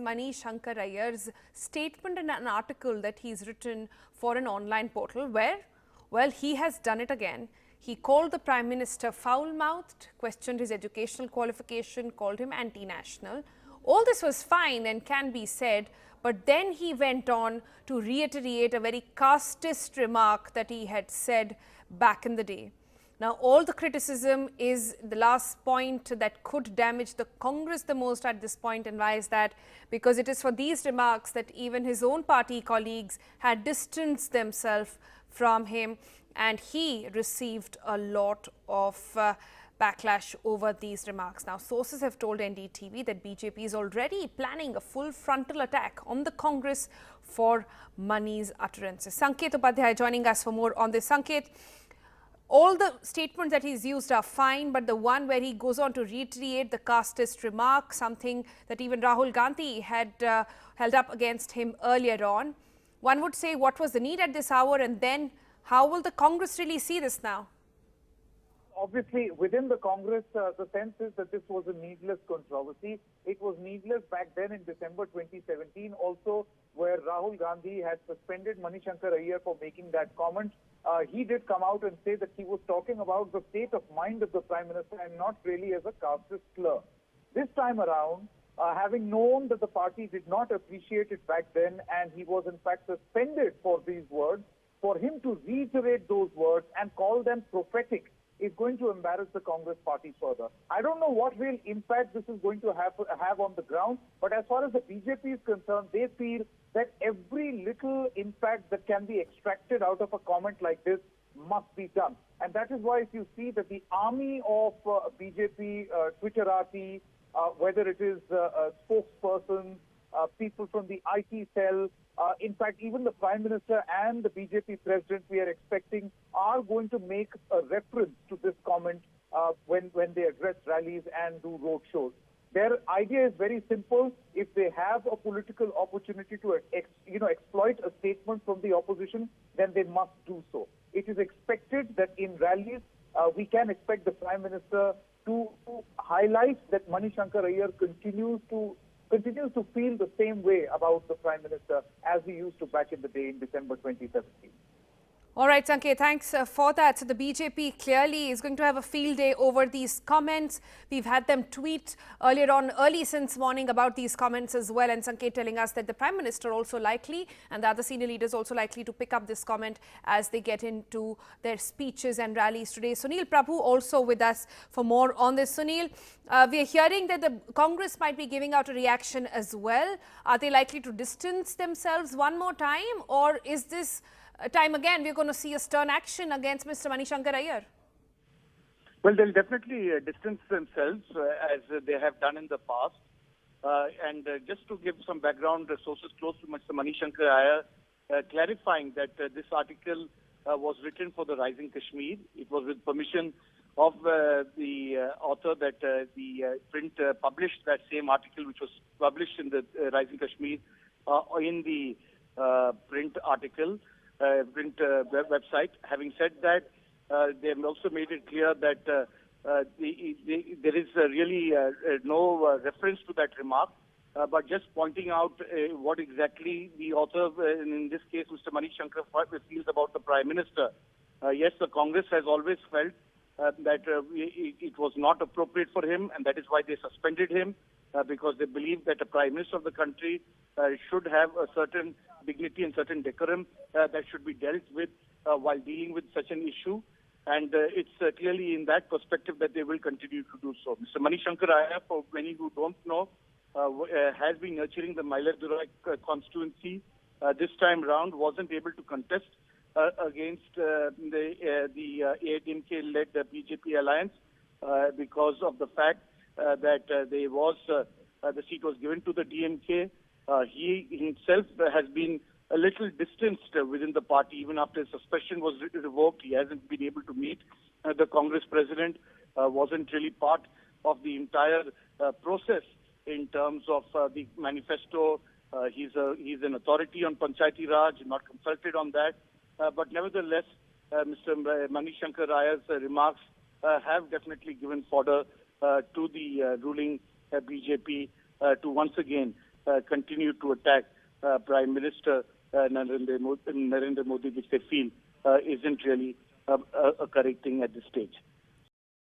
Mani Shankar Aiyar's statement in an article that he's written for an online portal where, well, he has done it again. He called the Prime Minister foul-mouthed, questioned his educational qualification, called him anti-national. All this was fine and can be said, but then he went on to reiterate a very casteist remark that he had said back in the day. Now, all the criticism is the last point that could damage the Congress the most at this point, and why is that? Because it is for these remarks that even his own party colleagues had distanced themselves from him, and he received a lot of backlash over these remarks. Now, sources have told NDTV that BJP is already planning a full frontal attack on the Congress for Mani's utterances. Sanket Upadhyay joining us for more on this. Sanket, all the statements that he's used are fine, but the one where he goes on to reiterate the casteist remark, something that even Rahul Gandhi had held up against him earlier on. One would say, what was the need at this hour, and then how will the Congress really see this now? Obviously, within the Congress, the sense is that this was a needless controversy. It was needless back then in December 2017, also where Rahul Gandhi had suspended Mani Shankar Aiyar for making that comment. He did come out and say that he was talking about the state of mind of the Prime Minister and not really as a casteist slur. This time around, having known that the party did not appreciate it back then and he was in fact suspended for these words, for him to reiterate those words and call them prophetic is going to embarrass the Congress party further. I don't know what real impact this is going to have on the ground, but as far as the BJP is concerned, they feel that every little impact that can be extracted out of a comment like this must be done. And that is why if you see that the army of BJP, Twitterati, whether it is spokespersons, people from the IT cell, in fact, even the Prime Minister and the BJP President, we are expecting, are going to make a reference to this comment when they address rallies and do road shows. Their idea is very simple. If they have a political opportunity to exploit a statement from the opposition, then they must do so. It is expected that in rallies, we can expect the Prime Minister to highlight that Mani Shankar Aiyar continues to feel the same way about the Prime Minister as he used to back in the day in December 2017. All right, Sanket, thanks for that. So the BJP clearly is going to have a field day over these comments. We've had them tweet early since morning about these comments as well. And Sanket telling us that the Prime Minister also likely and the other senior leaders also likely to pick up this comment as they get into their speeches and rallies today. Sunil Prabhu also with us for more on this. Sunil, we are hearing that the Congress might be giving out a reaction as well. Are they likely to distance themselves one more time, or is this time again we're going to see a stern action against Mr. Mani Shankar Aiyar? Well, they'll definitely distance themselves as they have done in the past. And just to give some background, sources close to Mr. Mani Shankar Aiyar clarifying that this article was written for the Rising Kashmir. It was with permission of the author that the print published that same article, which was published in the Rising Kashmir in the print article. Print website. Having said that, they have also made it clear that there is really no reference to that remark, but just pointing out what exactly the author, in this case Mr. Mani Shankar, feels about the Prime Minister. Yes, the Congress has always felt that it was not appropriate for him, and that is why they suspended him, because they believe that the Prime Minister of the country should have a certain dignity and certain decorum that should be dealt with while dealing with such an issue. And it's clearly in that perspective that they will continue to do so. Mr. Mani Shankar Aiyar, for many who don't know, has been nurturing the Mailadurai constituency. This time round wasn't able to contest against the AIDMK-led BJP alliance because of the fact that the seat was given to the DMK. He himself has been a little distanced within the party. Even after his suspension was revoked, he hasn't been able to meet the Congress president, wasn't really part of the entire process in terms of the manifesto. He's an authority on Panchayati Raj, not consulted on that. But nevertheless, Mr. Mani Shankar Aiyar's remarks have definitely given fodder to the ruling BJP to once again continue to attack Prime Minister Narendra Modi, which they feel isn't really a correct thing at this stage.